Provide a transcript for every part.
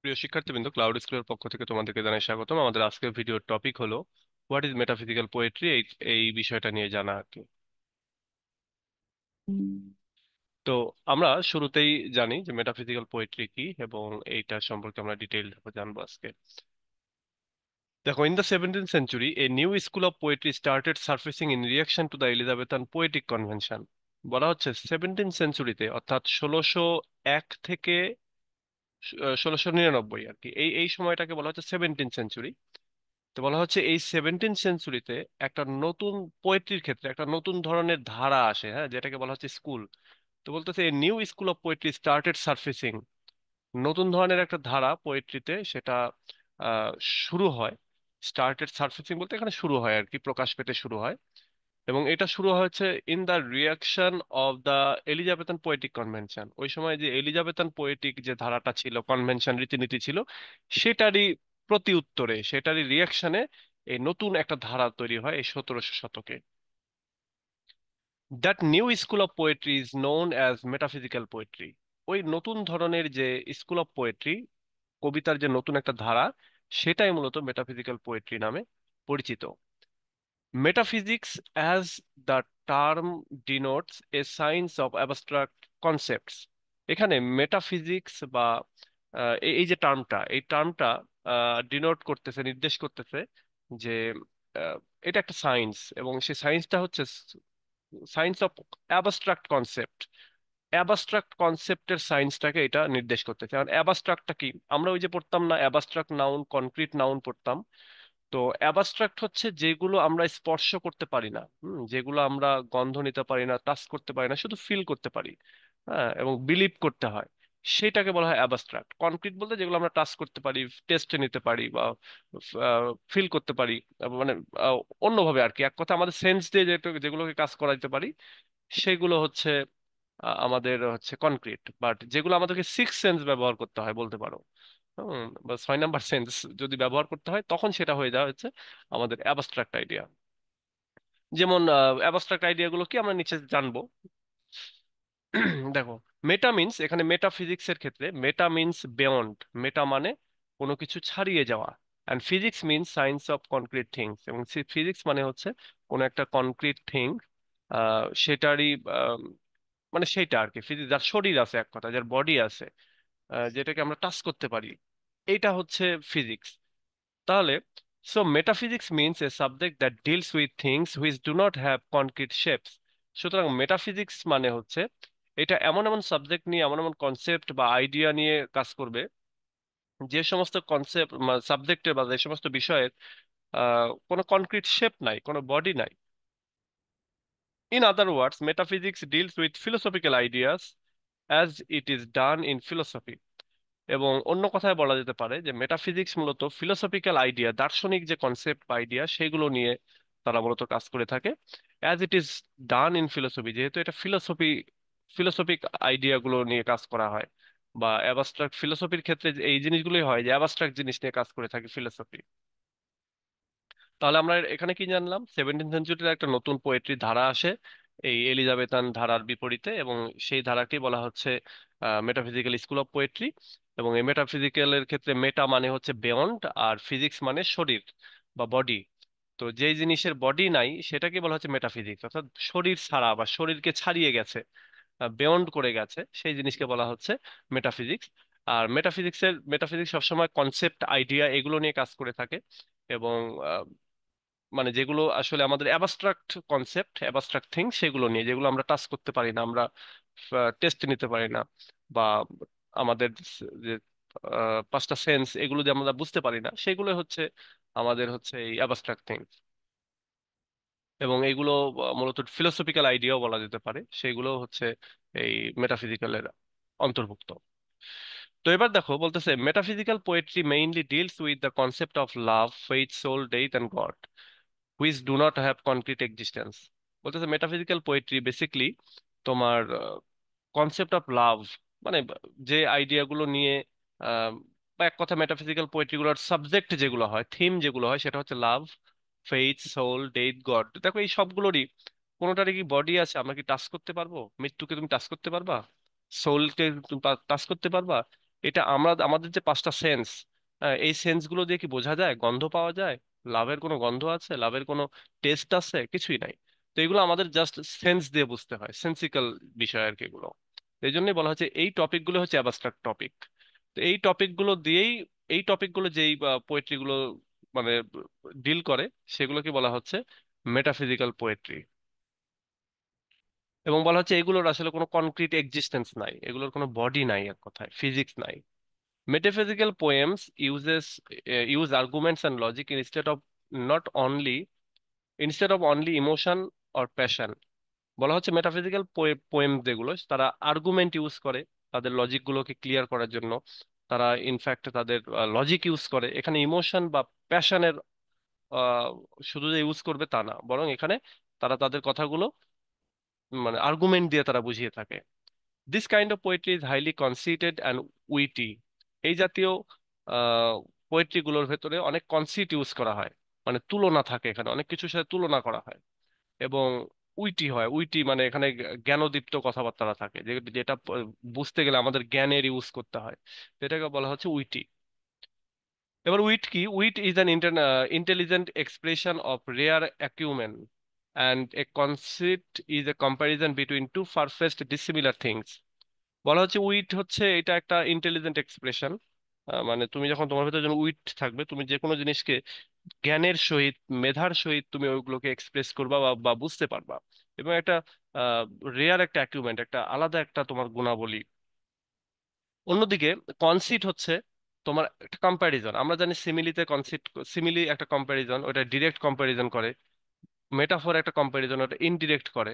প্রিয় শিক্ষার্থীবৃন্দ, ক্লাউড স্কুলের পক্ষ থেকে তোমাদেরকে জানাই স্বাগতম। আমাদের আজকের ভিডিওর টপিক হলো হোয়াট ইজ মেটাফিজিক্যাল পোয়েট্রি। এই বিষয়টা নিয়ে জানা আর কি। তো আমরা শুরুতেই জানি যে মেটাফিজিক্যাল পোয়েট্রি কি, এবং এইটা সম্পর্কে আমরা ডিটেইল জানবো আজকে। দেখো, in the 17th century a new school of poetry started surfacing in reaction to the Elizabethan poetic convention. বলা হচ্ছে 17th সেঞ্চুরিতে, অর্থাৎ 1601 থেকে 1699 আর কি, এই এই সময়টাকে বলা হচ্ছে 17th সেঞ্চুরি। তো বলা হচ্ছে এই 17th সেঞ্চুরিতে একটা নতুন পোয়েট্রির ক্ষেত্রে একটা নতুন ধরনের ধারা আসে, হ্যাঁ, যেটাকে বলা হচ্ছে স্কুল। তো বলতেছে new school of poetry started surfacing. নতুন ধরনের একটা ধারা পোয়েট্রিতে সেটা আহ, শুরু হয়। স্টার্টেড সার্ফেসিং বলতে এখানে শুরু হয় আর কি, প্রকাশ পেতে শুরু হয়। এবং এটা শুরু হয়েছে in the reaction of the Elizabethan poetic convention. ওই সময় যে এলিজাবেথান পোয়েটিক যে ধারাটা ছিল, কনভেনশন রীতিনীতি ছিল, সেটারই প্রতি উত্তরে, সেটারই রিয়াকশনে এই নতুন একটা ধারা তৈরি হয় এই 1700 শতকে। That new school of poetry is known as metaphysical poetry. ওই নতুন ধরনের যে স্কুল অফ পোয়েট্রি, কবিতার যে নতুন একটা ধারা, সেটাই মূলত মেটাফিজিক্যাল পোয়েট্রি নামে পরিচিত। Metaphysics, as the term denotes a science of abstract concepts. এখানে মেটাফিজিক্স বা এই যে টার্মটা, এই টার্মটা ডিনোট করতেছে, নির্দেশ করতেছে যে আহ, এটা একটা সায়েন্স, এবং সেই সায়েন্সটা হচ্ছে science of abstract concept. Abstract কনসেপ্টের সায়েন্সটাকে এটা নির্দেশ করতেছে। কারণ অ্যাবস্ট্রাক্টটা কি, আমরা ওই যে পড়তাম না, অ্যাবস্ট্রাক্ট নাউন, কনক্রিট নাউন পড়তাম। তো অ্যাবস্ট্রাক্ট হচ্ছে যেগুলো আমরা স্পর্শ করতে পারি না, যেগুলো আমরা গন্ধ নিতে পারি না, টাচ করতে পারি না, শুধু ফিল করতে পারি, হ্যাঁ, এবং বিলিভ করতে হয়, সেটাকে বলা হয় অ্যাবস্ট্রাক্ট। কনক্রিট বলতে যেগুলো আমরা টাচ করতে পারি, টেস্টে নিতে পারি, বা ফিল করতে পারি, মানে আহ, অন্যভাবে আর কি, এক কথা আমাদের সেন্স দিয়ে যেগুলোকে কাজ করা যেতে পারি, সেগুলো হচ্ছে আমাদের হচ্ছে কনক্রিট। বাট যেগুলো আমাদেরকে সিক্স সেন্স ব্যবহার করতে হয় বলতে পারো, বা 6 নাম্বার সেন্স যদি ব্যবহার করতে হয়, তখন সেটা হয়ে যাওয়া হচ্ছে আমাদের অ্যাবস্ট্রাক্ট আইডিয়া। যেমন অ্যাবস্ট্রাক্ট আইডিয়া গুলো কি আমরা নিচে জানবো। দেখো, মেটা মিন্স, এখানে মেটাফিজিক্স এর ক্ষেত্রে মেটা মিন্স বেয়ন্ড। মেটা মানে কোনো কিছু ছাড়িয়ে যাওয়া, and physics means science of concrete things. এবং ফিজিক্স মানে হচ্ছে কোনো একটা কনক্রিট থিং, সেটারই মানে সেইটা আর কি, ফিজিক্স যার শরীর আছে, এক কথা যার বডি আছে, যেটাকে আমরা টাচ করতে পারি, এইটা হচ্ছে ফিজিক্স। তাহলে, so metaphysics means a subject that deals with things which do not have concrete shapes. সুতরাং মেটাফিজিক্স মানে হচ্ছে এটা এমন এমন সাবজেক্ট নিয়ে, এমন এমন কনসেপ্ট বা আইডিয়া নিয়ে কাজ করবে, যে সমস্ত কনসেপ্ট সাবজেক্টের বা যে সমস্ত বিষয়ের কোনো কনক্রিট শেপ নাই, কোনো বডি নাই। In other words, metaphysics deals with philosophical ideas as it is done in philosophy. এবং অন্য কথায় বলা যেতে পারে যে মেটাফিজিক্স মূলত ফিলোসফিক্যাল আইডিয়া, দার্শনিক যে কনসেপ্ট বা আইডিয়া, সেগুলো নিয়ে তারা মূলত কাজ করে থাকে। As it is done in philosophy, যেহেতু এটা ফিলোসফিক আইডিয়া গুলো নিয়ে কাজ করা হয়, বা অ্যাবস্ট্রাক্ট ফিলোসফির ক্ষেত্রে যে এই জিনিসগুলোই হয়, যে অ্যাবস্ট্রাক্ট জিনিস নিয়ে কাজ করে থাকে ফিলোসফি। তাহলে আমরা এখানে কি জানলাম, 17th সেঞ্চুরির একটা নতুন পোয়েট্রি ধারা আসে এই এলিজাবেথান ধারার বিপরীতে, এবং সেই ধারাকে বলা হচ্ছে মেটাফিজিক্যাল স্কুল অফ পোয়েট্রি। এবং এই মেটাফিজিক্যালের ক্ষেত্রে মেটা মানে হচ্ছে বেয়ন্ড, আর ফিজিক্স মানে শরীর বা বডি। তো যেই জিনিসের বডি নাই সেটাকে বলা হচ্ছে মেটাফিজিক্স, অর্থাৎ শরীর ছাড়া বা শরীরকে ছাড়িয়ে গেছে, বেয়ন্ড করে গেছে, সেই জিনিসকে বলা হচ্ছে মেটাফিজিক্স। আর মেটাফিজিক্স সবসময় কনসেপ্ট, আইডিয়া এগুলো নিয়ে কাজ করে থাকে। এবং মানে যেগুলো আসলে আমাদের অ্যাবস্ট্রাক্ট কনসেপ্ট, অ্যাবস্ট্রাক্ট থিং, সেগুলো নিয়ে, যেগুলো আমরা টাচ করতে পারি না, আমরা টেস্ট নিতে পারি না, বা আমাদের যে পাঁচটা সেন্স, এগুলো যে আমরা বুঝতে পারি না, সেগুলো হচ্ছে আমাদের হচ্ছে এই অ্যাবস্ট্রাক্ট থিং। এবং এইগুলো মূলত ফিলোসফিক্যাল আইডিয়াও বলা যেতে পারে, সেগুলো হচ্ছে এই মেটাফিজিক্যালের অন্তর্ভুক্ত। তো এবার দেখো, বলতেছে metaphysical poetry mainly deals with the concept of love, faith, soul, death and God which do not have concrete existence. বলতেছে মেটাফিজিক্যাল পোয়েট্রি বেসিকলি তোমার কনসেপ্ট অফ লাভ, মানে যে আইডিয়াগুলো নিয়ে আহ, বা এক কথা মেটাফিজিক্যাল পোয়েট্রিগুলোর সাবজেক্ট যেগুলো হয়, থিম যেগুলো হয়, সেটা হচ্ছে লাভ, ফেইথ, সোল, ডেথ, গড। দেখো, এই সবগুলোরই কোনোটারই কি বডি আছে? আমরা কি টাচ করতে পারবো? মৃত্যুকে তুমি টাচ করতে পারবা? সোলকে তুমি টাচ করতে পারবা? এটা আমরা আমাদের যে পাঁচটা সেন্স, এই সেন্স গুলো দিয়ে কি বোঝা যায়? গন্ধ পাওয়া যায়? লাভের কোনো গন্ধ আছে? লাভের কোনো টেস্ট আছে? কিছুই নাই। তো এগুলো আমাদের জাস্ট সেন্স দিয়ে বুঝতে হয়, সেন্সিক্যাল বিষয় আর কি এগুলো। এই জন্যই বলা হচ্ছে এই টপিক গুলো হচ্ছে অ্যাবস্ট্রাক্ট টপিক। তো এই টপিক গুলো দিয়েই, এই টপিক গুলো যেই পোয়েট্রি গুলো মানে ডিল করে, সেগুলোকে বলা হচ্ছে মেটাফিজিক্যাল পোয়েট্রি। এবং বলা হচ্ছে এগুলোর আসলে কোনো কনক্রিট এক্সিস্টেন্স নাই, এগুলোর কোনো বডি নাই, এক কথায় ফিজিক্স নাই। Metaphysical poems use arguments and logic not only instead of only emotion or passion. বলা হচ্ছে মেটাফিজিক্যাল পোয়েম যেগুলো, তারা আর্গুমেন্ট ইউজ করে তাদের লজিক গুলোকে ক্লিয়ার করার জন্য। তারা ইনফ্যাক্ট তাদের লজিক ইউজ করে, এখানে ইমোশন বা প্যাশনের শুধু যে ইউজ করবে তা না, বরং এখানে তারা তাদের কথাগুলো মানে আর্গুমেন্ট দিয়ে তারা বুঝিয়ে থাকে। This kind of poetry is highly conceited and witty. এই জাতীয় পোয়েট্রি গুলোর ভেতরে অনেক কনসিট ইউজ করা হয়, মানে তুলনা থাকে, এখানে অনেক কিছুর সাথে তুলনা করা হয়। এবং উইটি হয়, উইটি মানে এখানে জ্ঞানোদীপ্ত কথাবার্তা থাকে, যেটা বুঝতে গেলে আমাদের জ্ঞানের ইউজ করতে হয়, যেটাকে বলা হচ্ছে উইটি। এবার উইট কি? Wit is an intelligent expression of rare acumen and a conceit is a comparison between two perfect dissimilar things. বলা হচ্ছে উইট হচ্ছে এটা একটা ইন্টেলিজেন্ট এক্সপ্রেশন। মানে তুমি যখন তোমার ভিতরে যখন উইট থাকবে, তুমি যে কোনো জিনিসকে জ্ঞানের সহিত, মেধার সহিত তুমি ওইগুলোকে এক্সপ্রেস করবা বা বুঝতে পারবা। এবং একটা রেয়ার একটা অ্যাকিউমেন্ট, একটা আলাদা একটা তোমার গুণাবলী। অন্যদিকে কনসিট হচ্ছে তোমার একটা কম্প্যারিজন। আমরা জানি সিমিলিতে কনসিট, সিমিলি একটা কম্প্যারিজন, ওটা ডিরেক্ট কম্প্যারিজন করে। মেটাফোর একটা কম্প্যারিজন, ওটা ইনডিরেক্ট করে।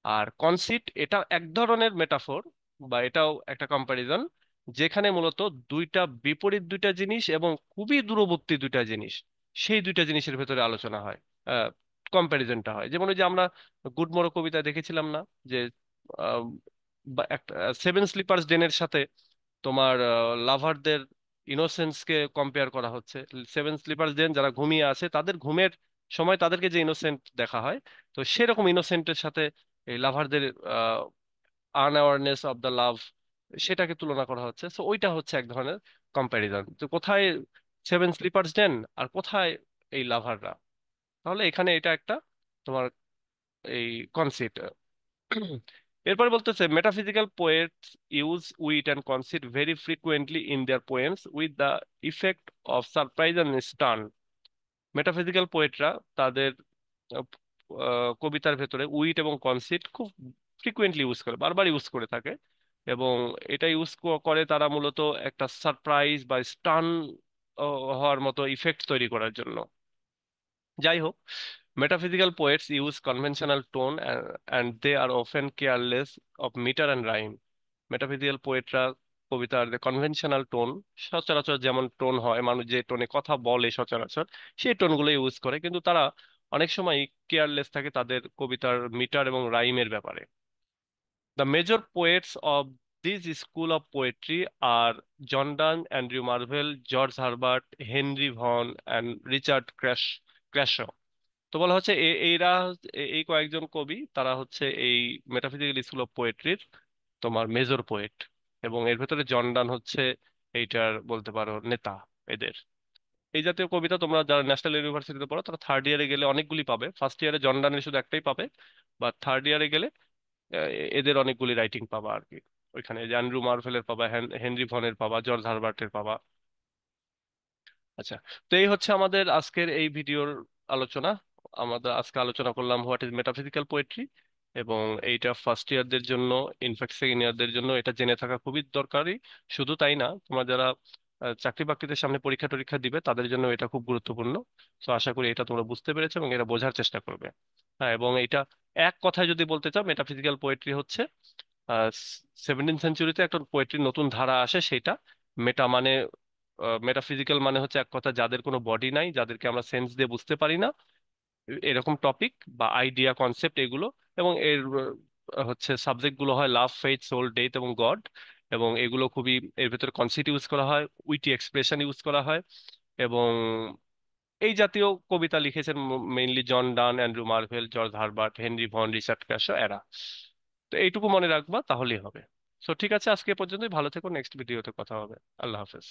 আর কনসিট এটা এক ধরনের মেটাফোর বা এটাও একটা কম্প্যারিজন, যেখানে মূলত দুইটা বিপরীত দুইটা জিনিস এবং খুবই দূরবর্তী দুইটা জিনিস, সেই দুইটা জিনিসের ভেতরে আলোচনা হয়, কম্প্যারিজনটা হয়। যেমন ওই যে আমরা গুডমোরো কবিতা দেখেছিলাম না, যে আহ, বা একটা সেভেন স্লিপার্স ডেনের সাথে তোমার লাভারদের ইনোসেন্সকে কম্পেয়ার করা হচ্ছে। সেভেন স্লিপার্স ডেন যারা ঘুমিয়ে আছে, তাদের ঘুমের সময় তাদেরকে যে ইনোসেন্ট দেখা হয়, তো সেরকম ইনোসেন্টের সাথে এই লাভারদের আনঅ্যাওয়ারনেস অফ দ্য লাভ, সেটাকে তুলনা করা হচ্ছে। সো ওইটা হচ্ছে এক ধরনের কম্প্যারিজন, তো কোথায় সেভেন স্লিপার্স ডেন আর কোথায় এই লাভাররা। তাহলে এখানে এটা একটা তোমার এই কনসেপ্ট। এরপরে বলতেছে metaphysical poets use wit and conceit very frequently in their poems with the effect of surprise and stun. Metaphysical পোয়েটরা তাদের আহ, কবিতার ভেতরে উইট এবং কনসিট খুব ফ্রিকুয়েন্টলি ইউজ করে, বারবার ইউজ করে থাকে। এবং এটা ইউজ করে তারা মূলত একটা সারপ্রাইজ বা স্টান হওয়ার মতো ইফেক্ট তৈরি করার জন্য। যাই হোক, metaphysical poets use conventional tone and they are often careless of meter and rhyme. Metaphysical পোয়েটরা কবিতার যে কনভেনশনাল টোন, সচরাচর যেমন টোন হয়, মানুষ যে টোনে কথা বলে সচরাচর, সেই টোনগুলো ইউজ করে, কিন্তু তারা অনেক সময় কেয়ারলেস থাকে তাদের কবিতার মিটার এবং রাইমের ব্যাপারে। The major poets of this school of poetry are John Donne, Andrew Marvell, George Herbert, Henry Vaughan and Richard Crashaw. তো বলা হচ্ছে এরা এই কয়েকজন কবি, তারা হচ্ছে এই মেটাফিজিক্যাল স্কুল অফ পোয়েট্রির তোমার মেজর পোয়েট। এবং এর ভেতরে জন ডান হচ্ছে এইটার বলতে পারো নেতা এদের। এই জাতীয় কবিতা তোমরা যারা ন্যাশনাল ইউনিভার্সিটিতে পড়ো, তারা থার্ড ইয়ারে গেলে অনেকগুলি পাবে। ফার্স্ট ইয়ারে জন ডানের শুধু একটাই পাবে, বা থার্ড ইয়ারে গেলে এদের অনেকগুলি রাইটিং পাবা আর কি। ওইখানে যে অ্যান্ড্রু মার্ভেলের পাবা, হেনরি ভনের পাবা, জর্জ হারবার্টের পাবা। আচ্ছা, তো এই হচ্ছে আমাদের আজকের এই ভিডিওর আলোচনা। আমাদের আজকে আলোচনা করলাম হোয়াট ইজ মেটাফিজিক্যাল পোয়েট্রি, এবং এইটা ফার্স্ট ইয়ারদের জন্য, ইনফ্যাক্ট সেকেন্ড ইয়ারদের জন্য এটা জেনে থাকা খুবই দরকারি। শুধু তাই না, তোমরা যারা চাকরি বাকরিতে সামনে পরীক্ষা টরীক্ষা দিবে, তাদের জন্য এটা খুব গুরুত্বপূর্ণ। তো আশা করি এটা তোমরা বুঝতে পেরেছো এবং এটা বোঝার চেষ্টা করবে। হ্যাঁ, এবং এটা এক কথায় যদি বলতে চাও, মেটাফিজিক্যাল পোয়েট্রি হচ্ছে 17th সেঞ্চুরিতে একটা পোয়েট্রির নতুন ধারা আসে, সেটা মেটা মানে, মেটাফিজিক্যাল মানে হচ্ছে এক কথা যাদের কোনো বডি নাই, যাদেরকে আমরা সেন্স দিয়ে বুঝতে পারি না, এরকম টপিক বা আইডিয়া কনসেপ্ট এগুলো। এবং এর হচ্ছে সাবজেক্ট গুলো হয় লাভ, ফেইথ, সোল, ডেথ এবং গড। এবং এগুলো খুবই, এর ভেতরে কনসেপ্ট ইউজ করা হয়, উইটি এক্সপ্রেশন ইউজ করা হয়। এবং এই জাতীয় কবিতা লিখেছেন mainly John Donne, Andrew Marvell, George Herbert, Henry Vaughan, Richard Crashaw এরা। তো এইটুকু মনে রাখবা, তাহলেই হবে। সো ঠিক আছে, আজকে এ পর্যন্তই। ভালো থেকো, নেক্সট ভিডিওতে কথা হবে। আল্লাহ হাফেজ।